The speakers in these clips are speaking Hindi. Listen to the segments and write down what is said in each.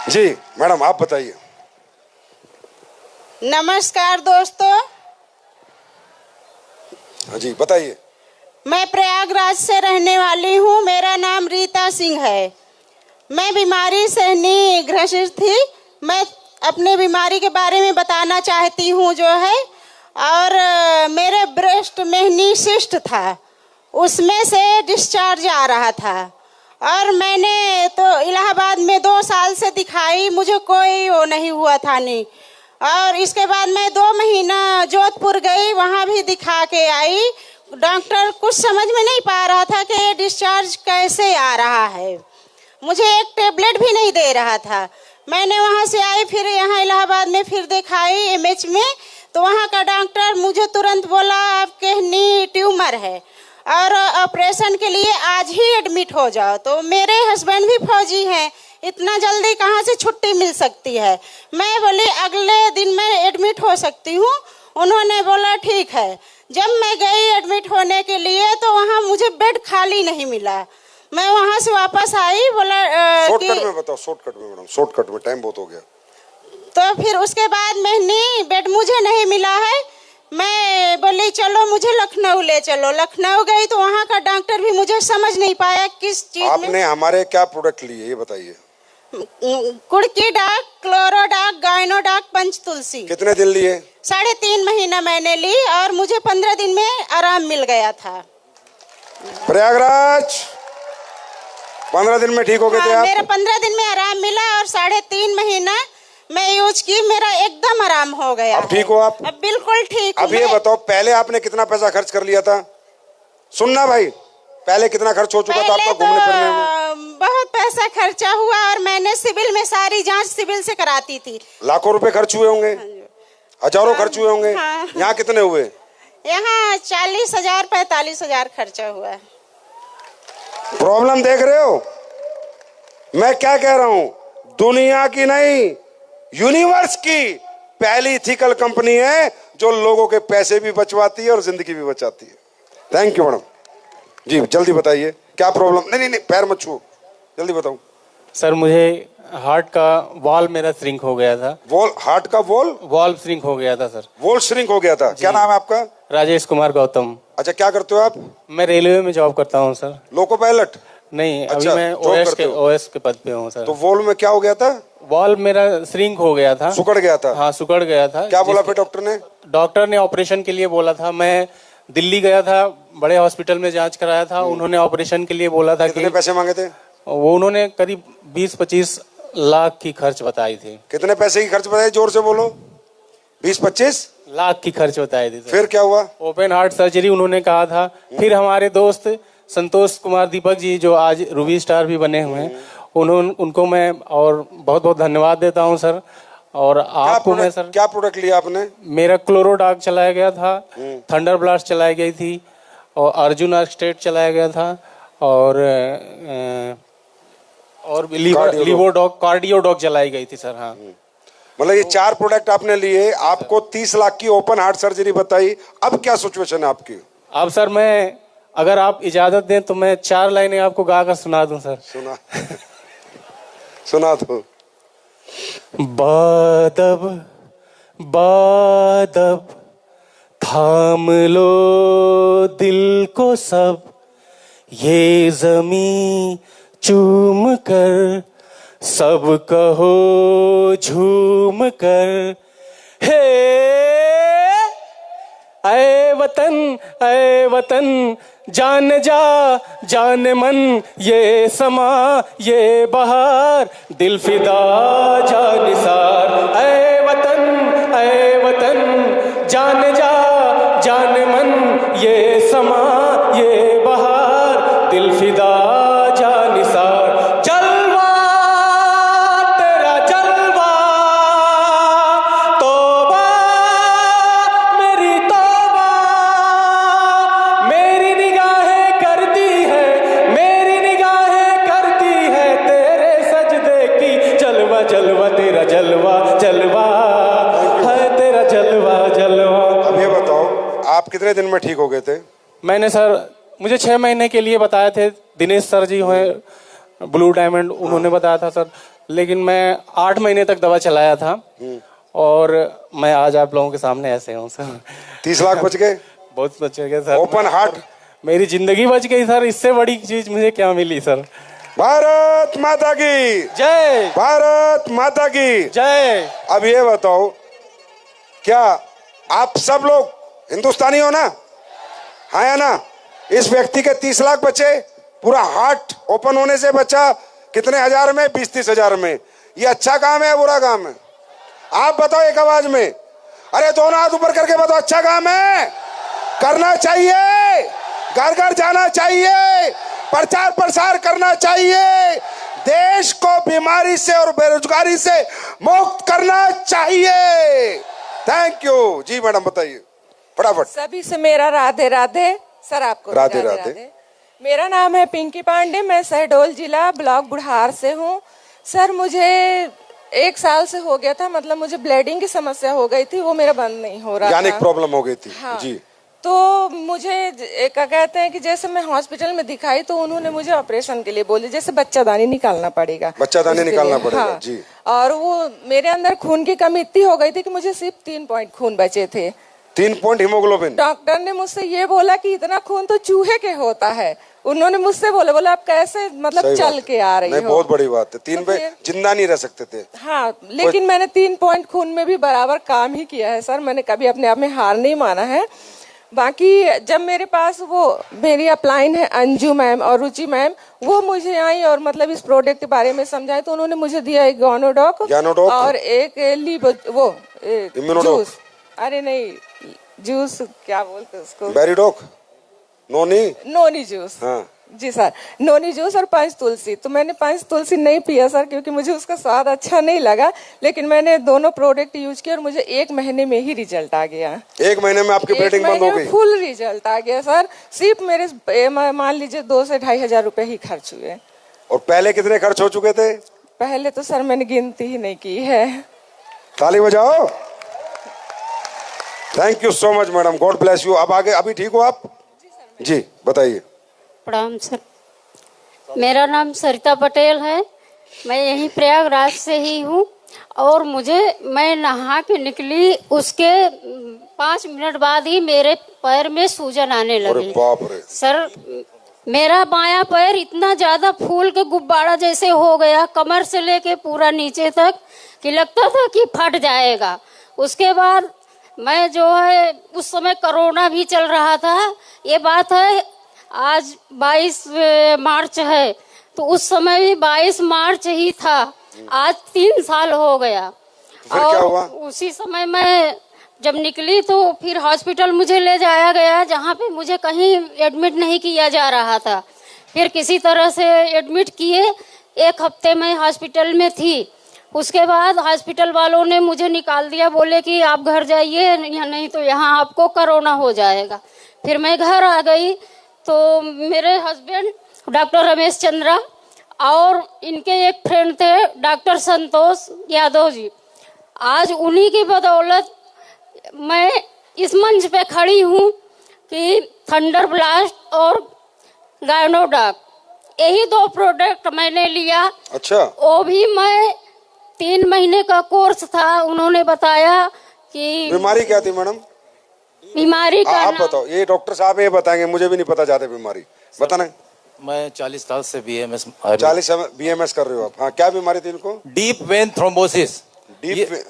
जी मैडम आप बताइए। नमस्कार दोस्तों। हाँ जी बताइए। मैं प्रयागराज से रहने वाली हूँ। मेरा नाम रीता सिंह है। मैं बीमारी से ग्रसित थी। मैं अपने बीमारी के बारे में बताना चाहती हूँ जो है। और मेरे ब्रेस्ट में सिस्ट था, उसमें से डिस्चार्ज आ रहा था। और मैंने तो इलाहाबाद में 2 साल से दिखाई, मुझे कोई वो नहीं हुआ था नहीं। और इसके बाद मैं 2 महीना जोधपुर गई, वहाँ भी दिखा के आई। डॉक्टर कुछ समझ में नहीं पा रहा था कि ये डिस्चार्ज कैसे आ रहा है। मुझे एक टेबलेट भी नहीं दे रहा था। मैंने वहाँ से आई, फिर यहाँ इलाहाबाद में फिर दिखाई एमएच में, तो वहाँ का डॉक्टर मुझे तुरंत बोला आपके नी ट्यूमर है और ऑपरेशन के लिए आज ही एडमिट हो जाओ। तो मेरे हस्बैंड भी फौजी हैं, इतना जल्दी कहाँ से छुट्टी मिल सकती है। मैं बोली अगले दिन मैं एडमिट हो सकती हूँ। उन्होंने बोला ठीक है। जब मैं गई एडमिट होने के लिए तो वहाँ मुझे बेड खाली नहीं मिला। मैं वहाँ से वापस आई, बोला शॉर्टकट में बताओ। शॉर्टकट में मैडम, शॉर्टकट में, टाइम बहुत हो गया। तो फिर उसके बाद मैंने बेड मुझे नहीं मिला है। मैं बोली चलो मुझे लखनऊ ले चलो। लखनऊ गई तो वहाँ का डॉक्टर भी मुझे समझ नहीं पाया किस चीज में। आपने हमारे क्या प्रोडक्ट लिए ये बताइए। कुड़की डाक, क्लोरोडाक, गायनोडाक, पंचतुलसी। कितने दिन लिए? 3.5 महीना मैंने ली और मुझे 15 दिन में आराम मिल गया था। प्रयागराज 15 दिन में ठीक हो गए थे आप? मेरा 15 दिन में आराम मिला और 3.5 महीना मैं यूज की, मेरा एकदम आराम हो गया। अब ठीक हो आप? अब बिल्कुल ठीक। अब ये बताओ पहले आपने कितना पैसा खर्च कर लिया था? सुनना भाई, पहले कितना खर्च हो चुका था आपका घूमने फिरने में? बहुत पैसा खर्चा हुआ और मैंने सिविल में सारी जांच सिविल से कराती थी। लाखों रुपए खर्च हुए होंगे, हजारों खर्च हुए होंगे। हाँ। यहाँ कितने हुए? यहाँ 40,000 45,000 खर्चा हुआ। प्रॉब्लम देख रहे हो? मैं क्या कह रहा हूं, दुनिया की नहीं यूनिवर्स की पहली इथिकल कंपनी है जो लोगों के पैसे भी बचवाती है और जिंदगी भी बचाती है। थैंक यू मैडम जी। जल्दी बताइए क्या प्रॉब्लम? नहीं नहीं नहीं, पैर मत छुओ, जल्दी बताओ। सर मुझे हार्ट का वॉल्व मेरा श्रिंक हो गया था। हार्ट का वॉल्व श्रिंक हो गया था सर। वॉल्व श्रिंक हो गया था। क्या नाम है आपका? राजेश कुमार गौतम। अच्छा, क्या करते हो आप? मैं रेलवे में जॉब करता हूँ सर। Loco pilot? नहीं, अच्छा, अभी मैं ओएस के पद पे हूँ सर। तो वॉल्व में क्या हो गया था? वॉल्व मेरा श्रिंक हो गया था, सुकड़ गया था। हाँ सुकड़ गया था। क्या बोला फिर डॉक्टर ने? डॉक्टर ने ऑपरेशन के लिए बोला था। मैं दिल्ली गया था, बड़े हॉस्पिटल में जांच कराया था। उन्होंने ऑपरेशन के लिए बोला था। कितने पैसे मांगे थे? वो उन्होंने करीब 20-25 लाख की खर्च बताई थी। कितने पैसे की खर्च बताई? जोर से बोलो। 20-25 लाख की खर्च बताई थी। फिर क्या हुआ? ओपन हार्ट सर्जरी उन्होंने कहा था। फिर हमारे दोस्त संतोष कुमार दीपक जी जो आज रूबी स्टार भी बने हुए हैं, उनको मैं और बहुत बहुत धन्यवाद देता हूं सर। और आपको मैं सर, क्या प्रोडक्ट लिया आपने? मेरा क्लोरोडाक चलाया गया था, थंडर ब्लास्ट चलाई गई थी, और अर्जुन स्टेट चलाया गया था, और लिवोडॉक, कार्डियोडॉक चलाई गई थी सर। हाँ, मतलब ये 4 प्रोडक्ट आपने लिए, आपको 30 लाख की ओपन हार्ट सर्जरी बताई। अब क्या सिचुएशन है आपकी? अब सर मैं, अगर आप इजाजत दें तो मैं 4 लाइनें आपको गा कर सुना दूं सर। सुना सुना दो। बादब बादब थाम लो दिल को सब, ये जमीं चूम कर सब कहो झूम कर, हे ऐ वतन जान जा जान मन, ये समा ये बहार दिल फिदा जा निसार। ऐ वतन जान जा जान मन, ये समा ये बहार दिल फिदा जा निसार। जलवा तेरा जलवा, तौबा मेरी तौबा, मेरी निगाहें करती है, मेरी निगाहें करती है तेरे सजदे की। जलवा जलवा तेरा जलवा जलवा है तेरा जलवा जलवा। अब ये बताओ आप कितने दिन में ठीक हो गए थे? मैंने सर, मुझे 6 महीने के लिए बताए थे दिनेश सर जी हुए, ब्लू डायमंड उन्होंने बताया था सर, लेकिन मैं 8 महीने तक दवा चलाया था और मैं आज आप लोगों के सामने ऐसे हूँ सर। 30 लाख बच गए, बहुत बच गए सर। Open heart. मेरी जिंदगी बच गई सर, इससे बड़ी चीज मुझे क्या मिली सर। भारत माता की जय, भारत माता की जय। अब ये बताओ, क्या आप सब लोग हिंदुस्तानी हो ना? हाँ या ना? इस व्यक्ति के 30 लाख बचे, पूरा हार्ट ओपन होने से बचा। कितने हजार में? 20-30 हजार में। ये अच्छा काम है, बुरा काम है? आप बताओ एक आवाज में। अरे दोनों हाथ ऊपर करके बताओ, अच्छा काम है, करना चाहिए, घर घर जाना चाहिए, प्रचार प्रसार करना चाहिए, देश को बीमारी से और बेरोजगारी से मुक्त करना चाहिए। Thank you ji. मैडम बताइए फटाफट। सभी से मेरा राधे राधे। सर आपको भी राधे राधे। मेरा नाम है पिंकी पांडे, मैं शहडोल जिला ब्लॉक बुढ़ार से हूँ। सर मुझे 1 साल से हो गया था, मतलब मुझे ब्लीडिंग की समस्या हो गई थी, वो मेरा बंद नहीं हो रहा यानी था। प्रॉब्लम हो गई थी। हाँ। जी। तो मुझे क्या कहते हैं कि जैसे मैं हॉस्पिटल में दिखाई तो उन्होंने मुझे ऑपरेशन के लिए बोले, जैसे बच्चादानी निकालना पड़ेगा। बच्चादानी उसके निकालना लिए। पड़ेगा। हाँ। जी। और वो मेरे अंदर खून की कमी इतनी हो गई थी कि मुझे सिर्फ 3 पॉइंट खून बचे थे। 3 पॉइंट हीमोग्लोबिन। डॉक्टर ने मुझसे ये बोला कि इतना खून तो चूहे के होता है। उन्होंने मुझसे बोला आप कैसे मतलब सही चल बात के आ रही नहीं, हो। बहुत बड़ी बात है। 3 तो पे फिर- जिंदा नहीं रह सकते थे। हाँ, लेकिन मैंने 3 पॉइंट खून में भी बराबर काम ही किया है सर। मैंने कभी अपने आप में हार नहीं माना है। बाकी जब मेरे पास वो मेरी अपलाइन है अंजू मैम और रुचि मैम, वो मुझे आई और मतलब इस प्रोडक्ट के बारे में समझाए, तो उन्होंने मुझे दिया एक गोनोडॉक और एक इम्यूनोडॉक। जूस। अरे नहीं, जूस क्या बोलते उसको, बैरिडॉक, नोनी जूस। हाँ। जी सर, नोनी जूस और 5 तुलसी। तो मैंने 5 तुलसी नहीं पिया सर, क्योंकि मुझे उसका स्वाद अच्छा नहीं लगा, लेकिन मैंने दोनों प्रोडक्ट यूज किए और मुझे 1 महीने में ही रिजल्ट आ गया। 1 महीने में आपकी ब्लीडिंग बंद हो गई? फुल रिजल्ट आ गया सर। सिर्फ मेरे मान लीजिए 2 से 2.5 हजार रुपए ही खर्च हुए। और पहले कितने खर्च हो चुके थे? पहले तो सर मैंने गिनती ही नहीं की है। ताली बजाओ। Thank you so much madam, God bless you. अब आगे, अभी ठीक हो आप? जी बताइए। प्रणाम सर, मेरा नाम सरिता पटेल है, मैं यहीं प्रयागराज से ही हूँ। और मैं नहा के निकली, उसके 5 मिनट बाद ही मेरे पैर में सूजन आने अरे लगी। बाप रे। सर मेरा बायां पैर इतना ज्यादा फूल के गुब्बारा जैसे हो गया, कमर से लेके पूरा नीचे तक, कि लगता था कि फट जाएगा। उसके बाद मैं जो है, उस समय कोरोना भी चल रहा था, ये बात है आज 22 मार्च है, तो उस समय भी 22 मार्च ही था। आज 3 साल हो गया। फिर क्या हुआ? उसी समय मैं जब निकली तो फिर हॉस्पिटल मुझे ले जाया गया, जहाँ पे मुझे कहीं एडमिट नहीं किया जा रहा था। फिर किसी तरह से एडमिट किए, 1 हफ्ते में हॉस्पिटल में थी। उसके बाद हॉस्पिटल वालों ने मुझे निकाल दिया, बोले कि आप घर जाइए, या नहीं तो यहाँ आपको कोरोना हो जाएगा। फिर मैं घर आ गई तो मेरे हस्बैंड डॉक्टर रमेश चंद्रा और इनके एक फ्रेंड थे डॉक्टर संतोष यादव जी, आज उन्हीं की बदौलत मैं इस मंच पे खड़ी हूँ कि थंडर ब्लास्ट और गायनोडॉक, यही 2 प्रोडक्ट मैंने लिया। अच्छा। वो भी मैं 3 महीने का कोर्स था, उन्होंने बताया कि बीमारी क्या थी मैडम? बीमारी का आप बताओ, ये डॉक्टर साहब ये बताएंगे, मुझे भी नहीं पता ज्यादा बीमारी। बताना। मैं 40 साल से BMS 40 BMS कर रहे हो आप? हाँ, क्या बीमारी थी इनको? Deep vein thrombosis.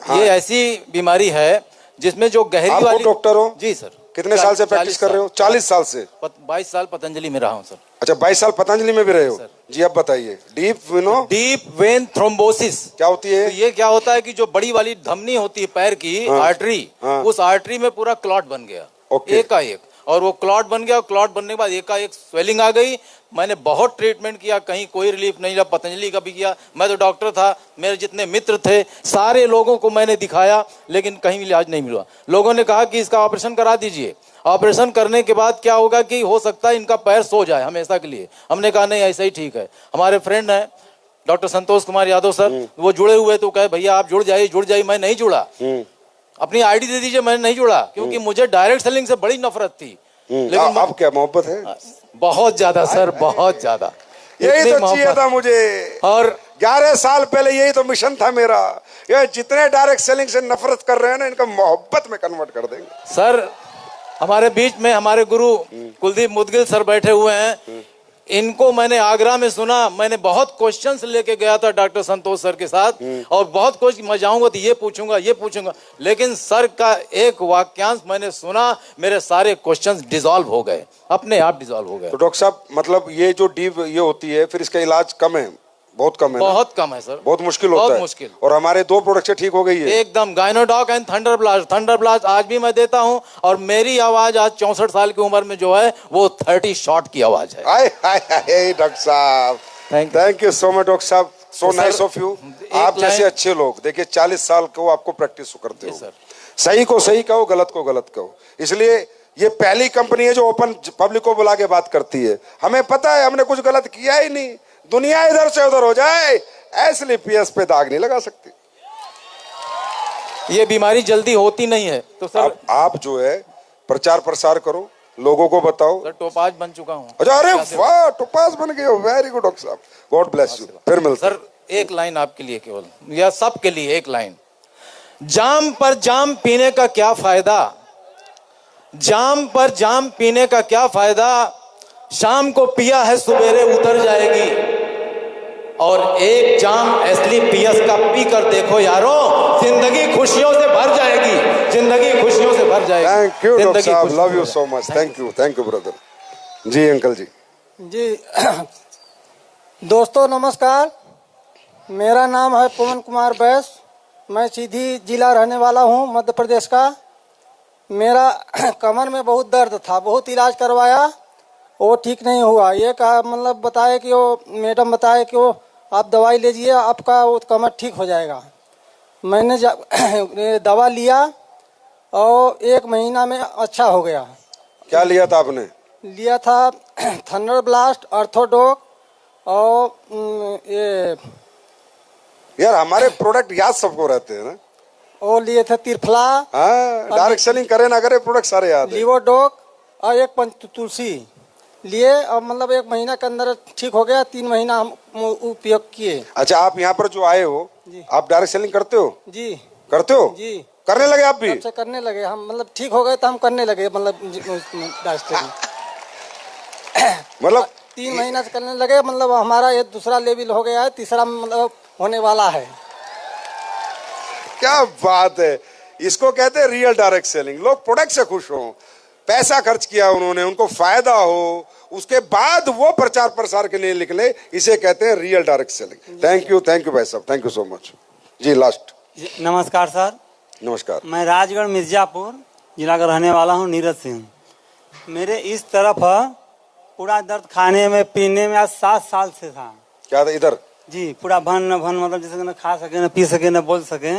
हाँ। ये ऐसी बीमारी है जिसमें जो गहरी आप वाली। डॉक्टर हो? जी सर। कितने साल से प्रैक्टिस कर रहे हो? 40 साल से। 22 साल पतंजलि में रहा हूँ सर। अच्छा, 22 साल पतंजलि में भी रहे हो? जी अब बताइए। डीप वेन थ्रोम्बोसिस क्या होती है? तो ये क्या होता है कि जो बड़ी वाली धमनी होती है पैर की, हाँ। आर्टरी, हाँ। उस आर्टरी में पूरा क्लॉट बन गया। ओके। एकाएक, और वो क्लॉट बन गया, और क्लॉट बनने के बाद एकाएक स्वेलिंग आ गई। मैंने बहुत ट्रीटमेंट किया, कहीं कोई रिलीफ नहीं रहा। पतंजलि का भी किया, मैं तो डॉक्टर था, मेरे जितने मित्र थे सारे लोगों को मैंने दिखाया, लेकिन कहीं इलाज नहीं मिला। लोगों ने कहा कि इसका ऑपरेशन करा दीजिए। ऑपरेशन करने के बाद क्या होगा कि हो सकता है इनका पैर सो जाए हमेशा के लिए। हमने कहा नहीं, ऐसा ही ठीक है। हमारे फ्रेंड हैं डॉक्टर संतोष कुमार यादव सर, वो जुड़े हुए, तो कहे भैया आप जुड़ जाइए। मैं नहीं जुड़ा। अपनी आईडी दे दीजिए, मैंने नहीं जुड़ा, क्योंकि मुझे डायरेक्ट सेलिंग से बड़ी नफरत थी। लेकिन अब क्या मोहब्बत है? बहुत ज्यादा सर, बहुत ज्यादा। यही इतनी तो चाहिए मोहब्बत। था मुझे। और 11 साल पहले यही तो मिशन था मेरा। ये जितने डायरेक्ट सेलिंग से नफरत कर रहे हैं ना, इनका मोहब्बत में कन्वर्ट कर देंगे। सर, हमारे बीच में हमारे गुरु कुलदीप मुदगिल सर बैठे हुए हैं। इनको मैंने आगरा में सुना। मैंने बहुत क्वेश्चंस लेके गया था डॉक्टर संतोष सर के साथ, और बहुत कुछ मैं जाऊंगा तो ये पूछूंगा, लेकिन सर का एक वाक्यांश मैंने सुना, मेरे सारे क्वेश्चंस डिसॉल्व हो गए, अपने आप डिसॉल्व हो गए। तो डॉक्टर साहब, मतलब ये जो डीप ये होती है, फिर इसका इलाज कम है, बहुत कम है ना? बहुत कम है सर, बहुत मुश्किल होता है। बहुत मुश्किल। और हमारे 2 प्रोडक्ट से ठीक हो गई है एकदम। गायनोडॉक एंड थंडर ब्लास्ट आज भी मैं देता हूं, और मेरी आवाज आज 64 साल की उम्र में जो है वो 30 शॉट की आवाज है। आए हाय हाय डॉक्टर साहब, thank you so much doctor साहब, सो नाइस ऑफ यू। आप जैसे अच्छे लोग देखिए 40 साल को आपको प्रैक्टिस करते हो, सही को सही कहो, गलत को गलत कहो। इसलिए ये पहली कंपनी है जो ओपन पब्लिक को बुला के बात करती है। हमें पता है हमने कुछ गलत किया ही नहीं, दुनिया इधर से उधर हो जाए, एसलीपीएस पे दाग नहीं लगा सकती। ये बीमारी जल्दी होती नहीं है। तो सर आप जो है प्रचार प्रसार करो, लोगों को बताओ। सर, टोपाज बन चुका हूँ। अच्छा, अरे वाह, टोपाज बन गए हो, वेरी गुड डॉक्टर साहब, गॉड ब्लेस यू। फिर मिलते सर, एक लाइन आपके लिए केवल, या सबके लिए एक लाइन। जाम पर जाम पीने का क्या फायदा, जाम पर जाम पीने का क्या फायदा, शाम को पिया है सवेरे उतर जाएगी। और एक जाम एसलीपीएस का पी कर देखो यारों, जिंदगी खुशियों से भर जाएगी, जिंदगी खुशियों से भर जाएगी। थैंक यू डॉक्टर साहब, love you so much, thank you brother. जी अंकल जी। जी दोस्तों नमस्कार, मेरा नाम है पवन कुमार बैस, मैं सीधी जिला रहने वाला हूँ, मध्य प्रदेश का। मेरा कमर में बहुत दर्द था, बहुत इलाज करवाया, वो ठीक नहीं हुआ। ये कहा मतलब बताए कि वो मैडम बताए कि वो आप दवाई लीजिए, आपका वो कमर ठीक हो जाएगा। मैंने दवा लिया और 1 महीना में अच्छा हो गया। क्या लिया था आपने? लिया था थंडर ब्लास्ट, ऑर्थोडॉक और ये यार हमारे प्रोडक्ट याद सबको रहते हैं ना। और लिए थे तिरफला, हाँ, डायरेक्ट सेलिंग करे ना करे, प्रोडक्ट सारे याद है। लिवोडॉक और एक तुलसी लिए, और मतलब 1 महीना के अंदर ठीक हो गया। 3 महीना हम उपयोग किए। अच्छा, आप यहाँ पर जो आए हो, आप डायरेक्ट सेलिंग करते हो? जी करते हो जी, करने लगे आप भी? तब से करने लगे हम, मतलब ठीक हो गए तो हम करने लगे, मतलब मतलब 3 महीना से करने लगे। मतलब हमारा ये दूसरा लेवल हो गया है, तीसरा मतलब होने वाला है। क्या बात है, इसको कहते हैं रियल डायरेक्ट सेलिंग। लोग प्रोडक्ट से खुश हो, पैसा खर्च किया उन्होंने, उनको फायदा हो, उसके बाद वो प्रचार प्रसार के लिए निकले, इसे कहते हैं real direct selling. Thank you भाई साहब, थैंक यू सो मच। जी लास्ट। नमस्कार सर। नमस्कार। मैं राजगढ़ मिर्जापुर जिला का रहने वाला हूँ, नीरज सिंह। मेरे इस तरफ पूरा दर्द खाने में पीने में आज 7 साल से था। क्या था इधर? जी, पूरा भन मतलब जैसे न खा सके, न पी सके, न बोल सके।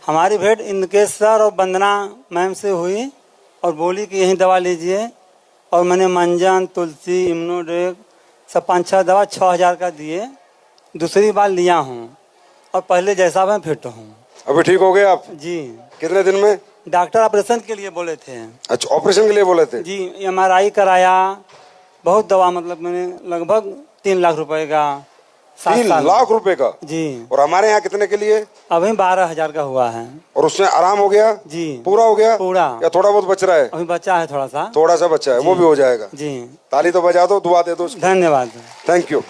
हमारी भेंट इनके सर और वंदना मैम से हुई और बोली कि यही दवा लीजिए, और मैंने मंजन, तुलसी, इम्नोडेक सब 5-6 दवा 6000 का दिए। दूसरी बार लिया हूँ और पहले जैसा मैं फिट हूँ। अभी ठीक हो गए आप? जी। कितने दिन में? डॉक्टर ऑपरेशन के लिए बोले थे। अच्छा, ऑपरेशन के लिए बोले थे? जी, MRI कराया, बहुत दवा, मतलब मैंने लगभग 3 लाख रुपए का। 3 लाख रुपए का? जी। और हमारे यहाँ कितने के लिए? अभी 12,000 का हुआ है। और उसमें आराम हो गया? जी। पूरा हो गया? पूरा। या थोड़ा बहुत बच रहा है? अभी बचा है, थोड़ा सा बचा है, वो भी हो जाएगा। जी। ताली तो बजा दो, दुआ दे दो। धन्यवाद। Thank you.